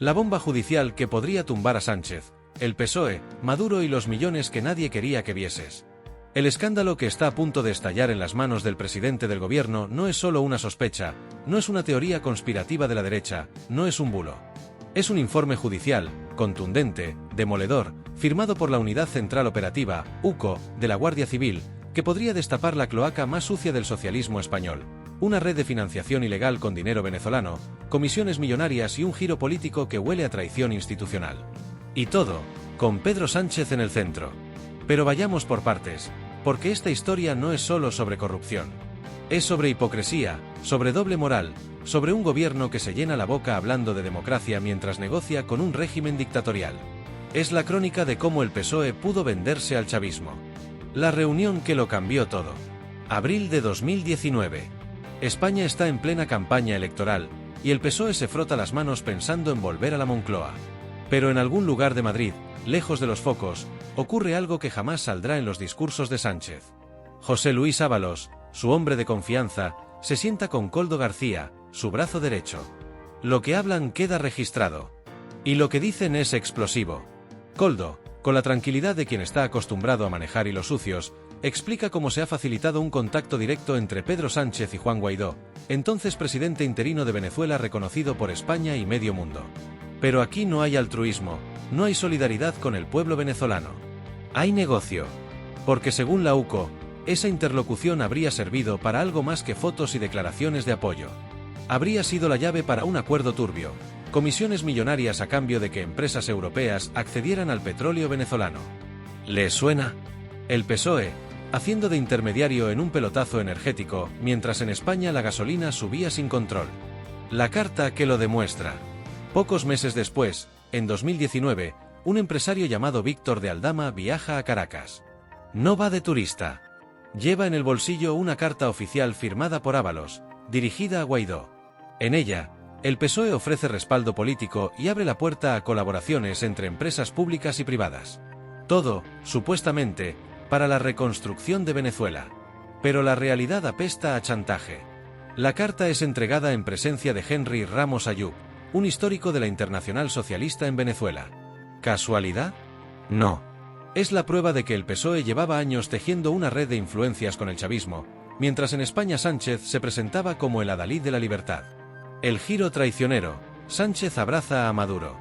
La bomba judicial que podría tumbar a Sánchez, el PSOE, Maduro y los millones que nadie quería que vieses. El escándalo que está a punto de estallar en las manos del presidente del gobierno no es solo una sospecha, no es una teoría conspirativa de la derecha, no es un bulo. Es un informe judicial, contundente, demoledor, firmado por la Unidad Central Operativa, UCO, de la Guardia Civil, que podría destapar la cloaca más sucia del socialismo español. Una red de financiación ilegal con dinero venezolano, comisiones millonarias y un giro político que huele a traición institucional. Y todo, con Pedro Sánchez en el centro. Pero vayamos por partes, porque esta historia no es solo sobre corrupción. Es sobre hipocresía, sobre doble moral, sobre un gobierno que se llena la boca hablando de democracia mientras negocia con un régimen dictatorial. Es la crónica de cómo el PSOE pudo venderse al chavismo. La reunión que lo cambió todo. Abril de 2019. España está en plena campaña electoral, y el PSOE se frota las manos pensando en volver a la Moncloa. Pero en algún lugar de Madrid, lejos de los focos, ocurre algo que jamás saldrá en los discursos de Sánchez. José Luis Ábalos, su hombre de confianza, se sienta con Koldo García, su brazo derecho. Lo que hablan queda registrado. Y lo que dicen es explosivo. Koldo, con la tranquilidad de quien está acostumbrado a manejar hilos sucios, explica cómo se ha facilitado un contacto directo entre Pedro Sánchez y Juan Guaidó, entonces presidente interino de Venezuela reconocido por España y medio mundo. Pero aquí no hay altruismo, no hay solidaridad con el pueblo venezolano. Hay negocio. Porque según la UCO, esa interlocución habría servido para algo más que fotos y declaraciones de apoyo. Habría sido la llave para un acuerdo turbio, comisiones millonarias a cambio de que empresas europeas accedieran al petróleo venezolano. ¿Les suena? El PSOE, haciendo de intermediario en un pelotazo energético, mientras en España la gasolina subía sin control. La carta que lo demuestra. Pocos meses después, en 2019, un empresario llamado Víctor de Aldama viaja a Caracas. No va de turista. Lleva en el bolsillo una carta oficial firmada por Ábalos, dirigida a Guaidó. En ella, el PSOE ofrece respaldo político y abre la puerta a colaboraciones entre empresas públicas y privadas. Todo, supuestamente, para la reconstrucción de Venezuela. Pero la realidad apesta a chantaje. La carta es entregada en presencia de Henry Ramos Ayub, un histórico de la Internacional Socialista en Venezuela. ¿Casualidad? No. Es la prueba de que el PSOE llevaba años tejiendo una red de influencias con el chavismo, mientras en España Sánchez se presentaba como el adalid de la libertad. El giro traicionero, Sánchez abraza a Maduro.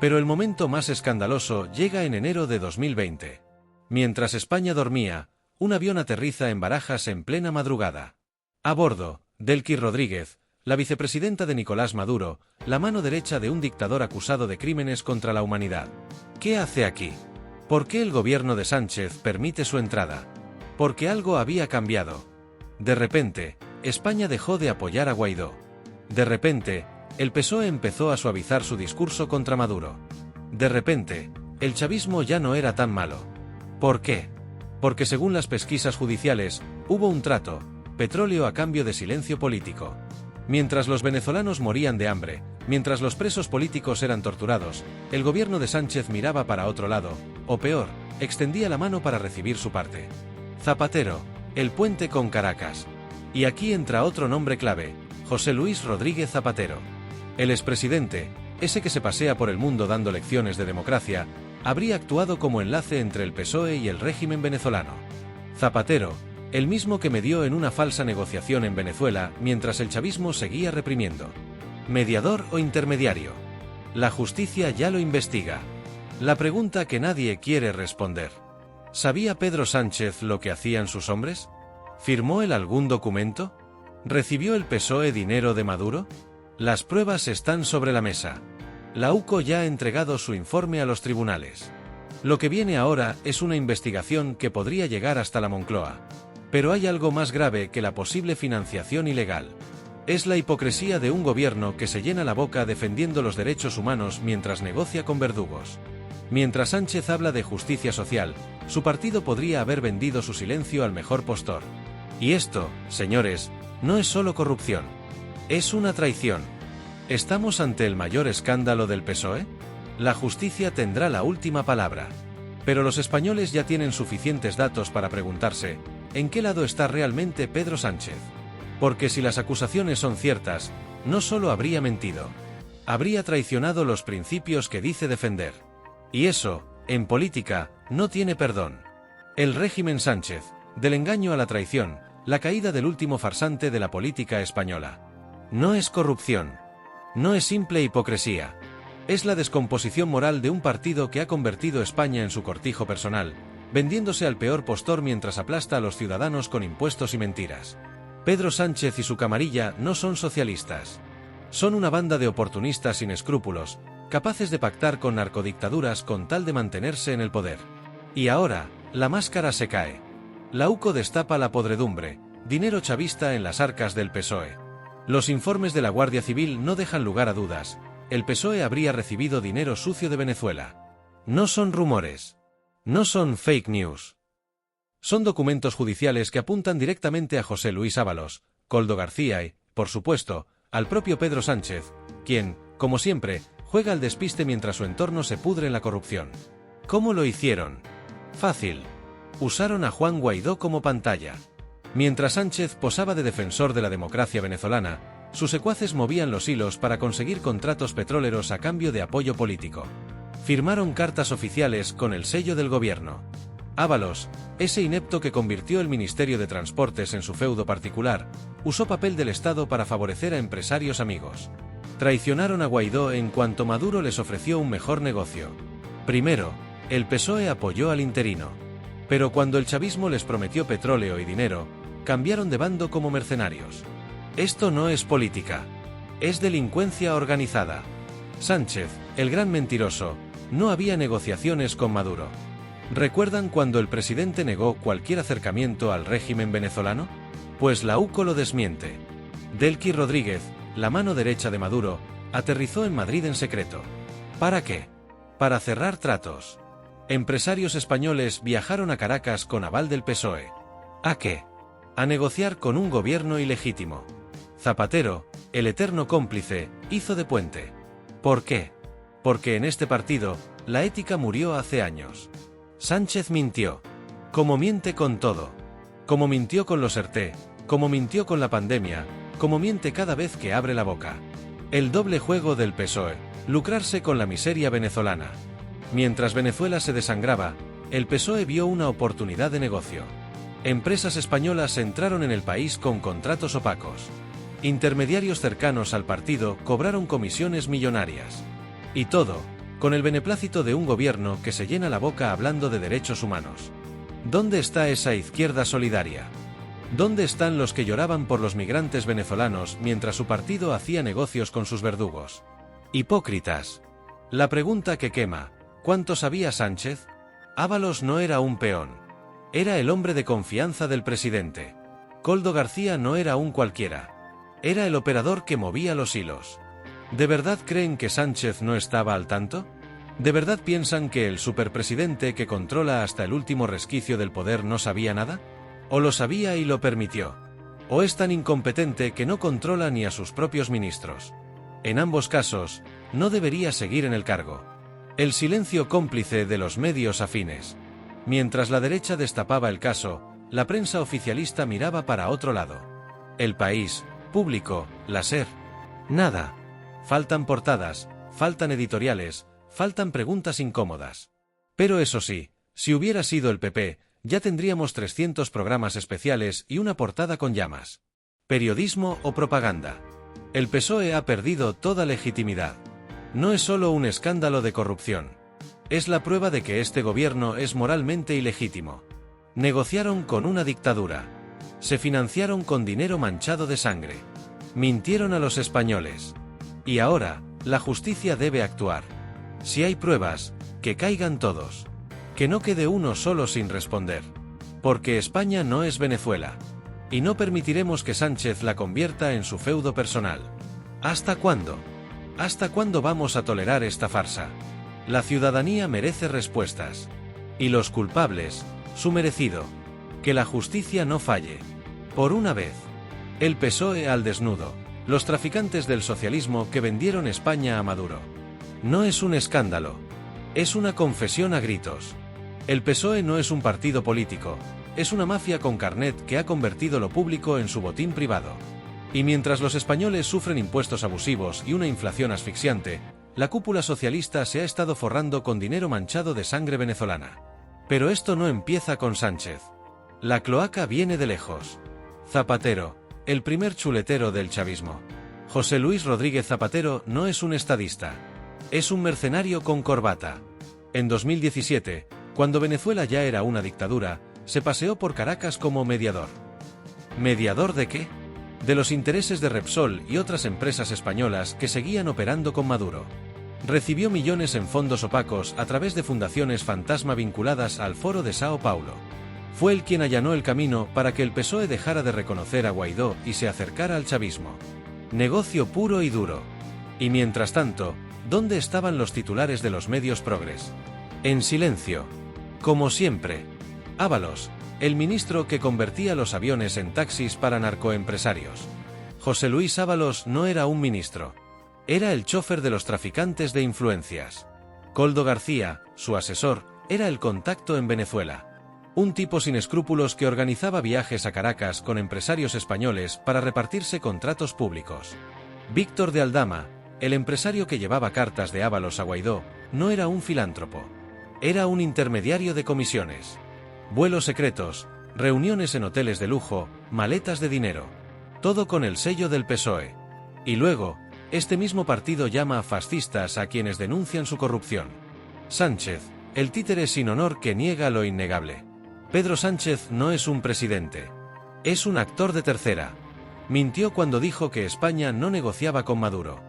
Pero el momento más escandaloso llega en enero de 2020. Mientras España dormía, un avión aterriza en Barajas en plena madrugada. A bordo, Delcy Rodríguez, la vicepresidenta de Nicolás Maduro, la mano derecha de un dictador acusado de crímenes contra la humanidad. ¿Qué hace aquí? ¿Por qué el gobierno de Sánchez permite su entrada? Porque algo había cambiado. De repente, España dejó de apoyar a Guaidó. De repente, el PSOE empezó a suavizar su discurso contra Maduro. De repente, el chavismo ya no era tan malo. ¿Por qué? Porque según las pesquisas judiciales, hubo un trato, petróleo a cambio de silencio político. Mientras los venezolanos morían de hambre, mientras los presos políticos eran torturados, el gobierno de Sánchez miraba para otro lado, o peor, extendía la mano para recibir su parte. Zapatero, el puente con Caracas. Y aquí entra otro nombre clave, José Luis Rodríguez Zapatero. El expresidente, ese que se pasea por el mundo dando lecciones de democracia, habría actuado como enlace entre el PSOE y el régimen venezolano. Zapatero, el mismo que medió en una falsa negociación en Venezuela mientras el chavismo seguía reprimiendo. ¿Mediador o intermediario? La justicia ya lo investiga. La pregunta que nadie quiere responder. ¿Sabía Pedro Sánchez lo que hacían sus hombres? ¿Firmó él algún documento? ¿Recibió el PSOE dinero de Maduro? Las pruebas están sobre la mesa. La UCO ya ha entregado su informe a los tribunales. Lo que viene ahora es una investigación que podría llegar hasta la Moncloa. Pero hay algo más grave que la posible financiación ilegal. Es la hipocresía de un gobierno que se llena la boca defendiendo los derechos humanos mientras negocia con verdugos. Mientras Sánchez habla de justicia social, su partido podría haber vendido su silencio al mejor postor. Y esto, señores, no es solo corrupción. Es una traición. ¿Estamos ante el mayor escándalo del PSOE? La justicia tendrá la última palabra. Pero los españoles ya tienen suficientes datos para preguntarse, ¿en qué lado está realmente Pedro Sánchez? Porque si las acusaciones son ciertas, no solo habría mentido. Habría traicionado los principios que dice defender. Y eso, en política, no tiene perdón. El régimen Sánchez, del engaño a la traición, la caída del último farsante de la política española. No es corrupción. No es simple hipocresía. Es la descomposición moral de un partido que ha convertido España en su cortijo personal, vendiéndose al peor postor mientras aplasta a los ciudadanos con impuestos y mentiras. Pedro Sánchez y su camarilla no son socialistas. Son una banda de oportunistas sin escrúpulos, capaces de pactar con narcodictaduras con tal de mantenerse en el poder. Y ahora, la máscara se cae. La UCO destapa la podredumbre, dinero chavista en las arcas del PSOE. Los informes de la Guardia Civil no dejan lugar a dudas. El PSOE habría recibido dinero sucio de Venezuela. No son rumores. No son fake news. Son documentos judiciales que apuntan directamente a José Luis Ábalos, Koldo García y, por supuesto, al propio Pedro Sánchez, quien, como siempre, juega al despiste mientras su entorno se pudre en la corrupción. ¿Cómo lo hicieron? Fácil. Usaron a Juan Guaidó como pantalla. Mientras Sánchez posaba de defensor de la democracia venezolana, sus secuaces movían los hilos para conseguir contratos petroleros a cambio de apoyo político. Firmaron cartas oficiales con el sello del gobierno. Ábalos, ese inepto que convirtió el Ministerio de Transportes en su feudo particular, usó papel del Estado para favorecer a empresarios amigos. Traicionaron a Guaidó en cuanto Maduro les ofreció un mejor negocio. Primero, el PSOE apoyó al interino. Pero cuando el chavismo les prometió petróleo y dinero, cambiaron de bando como mercenarios. Esto no es política. Es delincuencia organizada. Sánchez, el gran mentiroso, no había negociaciones con Maduro. ¿Recuerdan cuando el presidente negó cualquier acercamiento al régimen venezolano? Pues la UCO lo desmiente. Delcy Rodríguez, la mano derecha de Maduro, aterrizó en Madrid en secreto. ¿Para qué? Para cerrar tratos. Empresarios españoles viajaron a Caracas con aval del PSOE. ¿A qué? A negociar con un gobierno ilegítimo. Zapatero, el eterno cómplice, hizo de puente. ¿Por qué? Porque en este partido, la ética murió hace años. Sánchez mintió. Como miente con todo. Como mintió con los ERTE, como mintió con la pandemia, como miente cada vez que abre la boca. El doble juego del PSOE, lucrarse con la miseria venezolana. Mientras Venezuela se desangraba, el PSOE vio una oportunidad de negocio. Empresas españolas entraron en el país con contratos opacos. Intermediarios cercanos al partido cobraron comisiones millonarias. Y todo, con el beneplácito de un gobierno que se llena la boca hablando de derechos humanos. ¿Dónde está esa izquierda solidaria? ¿Dónde están los que lloraban por los migrantes venezolanos mientras su partido hacía negocios con sus verdugos? Hipócritas. La pregunta que quema: ¿cuánto sabía Sánchez? Ábalos no era un peón. Era el hombre de confianza del presidente. Koldo García no era un cualquiera. Era el operador que movía los hilos. ¿De verdad creen que Sánchez no estaba al tanto? ¿De verdad piensan que el superpresidente que controla hasta el último resquicio del poder no sabía nada? ¿O lo sabía y lo permitió? ¿O es tan incompetente que no controla ni a sus propios ministros? En ambos casos, no debería seguir en el cargo. El silencio cómplice de los medios afines. Mientras la derecha destapaba el caso, la prensa oficialista miraba para otro lado. El País, Público, la SER. Nada. Faltan portadas, faltan editoriales, faltan preguntas incómodas. Pero eso sí, si hubiera sido el PP, ya tendríamos 300 programas especiales y una portada con llamas. ¿Periodismo o propaganda? El PSOE ha perdido toda legitimidad. No es solo un escándalo de corrupción. Es la prueba de que este gobierno es moralmente ilegítimo. Negociaron con una dictadura. Se financiaron con dinero manchado de sangre. Mintieron a los españoles. Y ahora, la justicia debe actuar. Si hay pruebas, que caigan todos. Que no quede uno solo sin responder. Porque España no es Venezuela. Y no permitiremos que Sánchez la convierta en su feudo personal. ¿Hasta cuándo? ¿Hasta cuándo vamos a tolerar esta farsa? La ciudadanía merece respuestas. Y los culpables, su merecido. Que la justicia no falle. Por una vez. El PSOE al desnudo. Los traficantes del socialismo que vendieron España a Maduro. No es un escándalo. Es una confesión a gritos. El PSOE no es un partido político. Es una mafia con carnet que ha convertido lo público en su botín privado. Y mientras los españoles sufren impuestos abusivos y una inflación asfixiante, la cúpula socialista se ha estado forrando con dinero manchado de sangre venezolana. Pero esto no empieza con Sánchez. La cloaca viene de lejos. Zapatero, el primer chuletero del chavismo. José Luis Rodríguez Zapatero no es un estadista. Es un mercenario con corbata. En 2017, cuando Venezuela ya era una dictadura, se paseó por Caracas como mediador. ¿Mediador de qué? De los intereses de Repsol y otras empresas españolas que seguían operando con Maduro. Recibió millones en fondos opacos a través de fundaciones fantasma vinculadas al Foro de Sao Paulo. Fue él quien allanó el camino para que el PSOE dejara de reconocer a Guaidó y se acercara al chavismo. Negocio puro y duro. Y mientras tanto, ¿dónde estaban los titulares de los medios progres? En silencio. Como siempre. Ábalos, el ministro que convertía los aviones en taxis para narcoempresarios. José Luis Ábalos no era un ministro. Era el chofer de los traficantes de influencias. Koldo García, su asesor, era el contacto en Venezuela. Un tipo sin escrúpulos que organizaba viajes a Caracas con empresarios españoles para repartirse contratos públicos. Víctor de Aldama, el empresario que llevaba cartas de Ábalos a Guaidó, no era un filántropo. Era un intermediario de comisiones. Vuelos secretos, reuniones en hoteles de lujo, maletas de dinero. Todo con el sello del PSOE. Y luego, este mismo partido llama fascistas a quienes denuncian su corrupción. Sánchez, el títere sin honor que niega lo innegable. Pedro Sánchez no es un presidente. Es un actor de tercera. Mintió cuando dijo que España no negociaba con Maduro.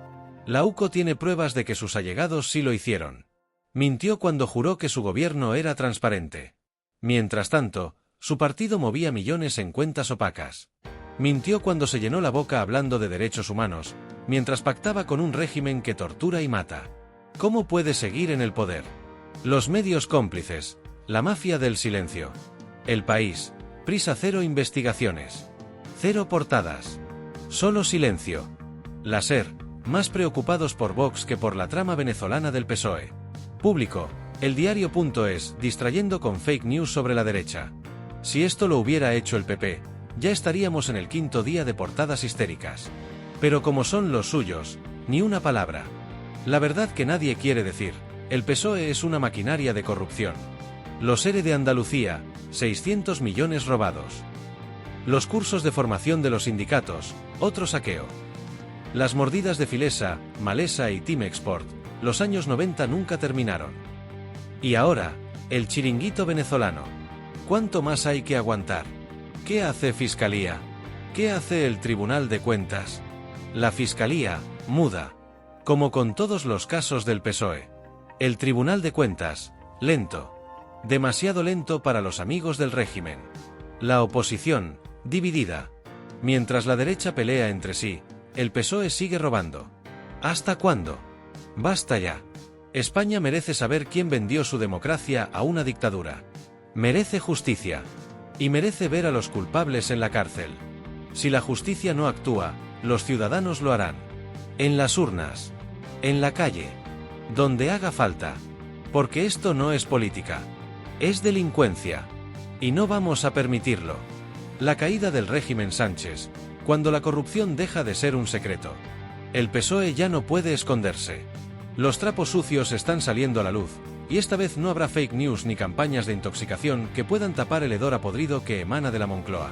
La UCO tiene pruebas de que sus allegados sí lo hicieron. Mintió cuando juró que su gobierno era transparente. Mientras tanto, su partido movía millones en cuentas opacas. Mintió cuando se llenó la boca hablando de derechos humanos, mientras pactaba con un régimen que tortura y mata. ¿Cómo puede seguir en el poder? Los medios cómplices, la mafia del silencio. El País, Prisa cero investigaciones. Cero portadas. Solo silencio. La SER, más preocupados por Vox que por la trama venezolana del PSOE. Público, El Diario.es, distrayendo con fake news sobre la derecha. Si esto lo hubiera hecho el PP, ya estaríamos en el quinto día de portadas histéricas. Pero como son los suyos, ni una palabra. La verdad que nadie quiere decir, el PSOE es una maquinaria de corrupción. Los ERE de Andalucía, 600 millones robados. Los cursos de formación de los sindicatos, otro saqueo. Las mordidas de Filesa, Malesa y Team Export, los años 90 nunca terminaron. Y ahora, el chiringuito venezolano. ¿Cuánto más hay que aguantar? ¿Qué hace Fiscalía? ¿Qué hace el Tribunal de Cuentas? La Fiscalía, muda. Como con todos los casos del PSOE. El Tribunal de Cuentas, lento. Demasiado lento para los amigos del régimen. La oposición, dividida. Mientras la derecha pelea entre sí, el PSOE sigue robando. ¿Hasta cuándo? Basta ya. España merece saber quién vendió su democracia a una dictadura. Merece justicia. Y merece ver a los culpables en la cárcel. Si la justicia no actúa, los ciudadanos lo harán. En las urnas. En la calle. Donde haga falta. Porque esto no es política. Es delincuencia. Y no vamos a permitirlo. La caída del régimen Sánchez, cuando la corrupción deja de ser un secreto. El PSOE ya no puede esconderse. Los trapos sucios están saliendo a la luz, y esta vez no habrá fake news ni campañas de intoxicación que puedan tapar el hedor apodrido que emana de la Moncloa.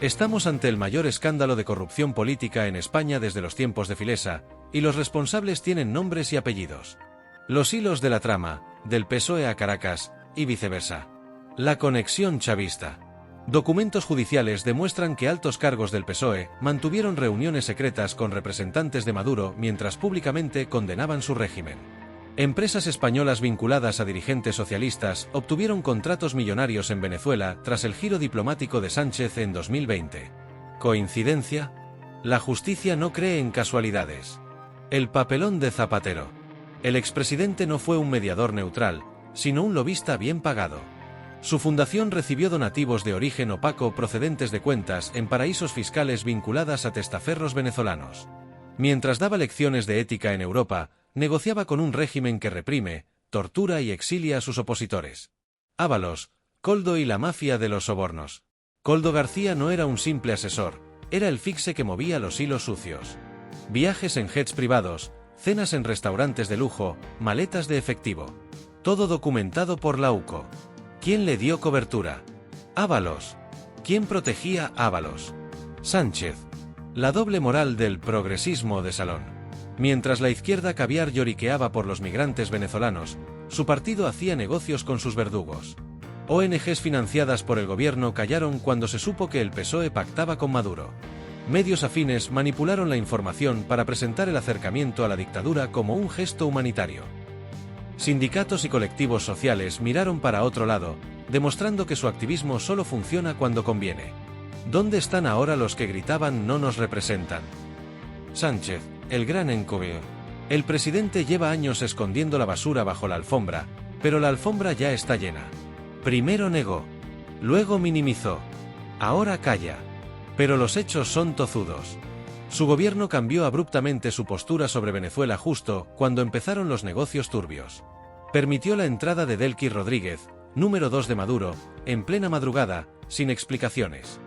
Estamos ante el mayor escándalo de corrupción política en España desde los tiempos de Filesa, y los responsables tienen nombres y apellidos. Los hilos de la trama, del PSOE a Caracas, y viceversa. La conexión chavista. Documentos judiciales demuestran que altos cargos del PSOE mantuvieron reuniones secretas con representantes de Maduro mientras públicamente condenaban su régimen. Empresas españolas vinculadas a dirigentes socialistas obtuvieron contratos millonarios en Venezuela tras el giro diplomático de Sánchez en 2020. ¿Coincidencia? La justicia no cree en casualidades. El papelón de Zapatero. El expresidente no fue un mediador neutral, sino un lobista bien pagado. Su fundación recibió donativos de origen opaco procedentes de cuentas en paraísos fiscales vinculadas a testaferros venezolanos. Mientras daba lecciones de ética en Europa, negociaba con un régimen que reprime, tortura y exilia a sus opositores. Ábalos, Koldo y la mafia de los sobornos. Koldo García no era un simple asesor, Era el fixe que movía los hilos sucios. Viajes en jets privados, cenas en restaurantes de lujo, maletas de efectivo. Todo documentado por la UCO. ¿Quién le dio cobertura? Ábalos. ¿Quién protegía a Ábalos? Sánchez. La doble moral del progresismo de salón. Mientras la izquierda caviar lloriqueaba por los migrantes venezolanos, su partido hacía negocios con sus verdugos. ONGs financiadas por el gobierno callaron cuando se supo que el PSOE pactaba con Maduro. Medios afines manipularon la información para presentar el acercamiento a la dictadura como un gesto humanitario. Sindicatos y colectivos sociales miraron para otro lado, demostrando que su activismo solo funciona cuando conviene. ¿Dónde están ahora los que gritaban "no nos representan"? Sánchez, el gran encubridor. El presidente lleva años escondiendo la basura bajo la alfombra, pero la alfombra ya está llena. Primero negó, luego minimizó, ahora calla. Pero los hechos son tozudos. Su gobierno cambió abruptamente su postura sobre Venezuela justo cuando empezaron los negocios turbios. Permitió la entrada de Delcy Rodríguez, número 2 de Maduro, en plena madrugada, sin explicaciones.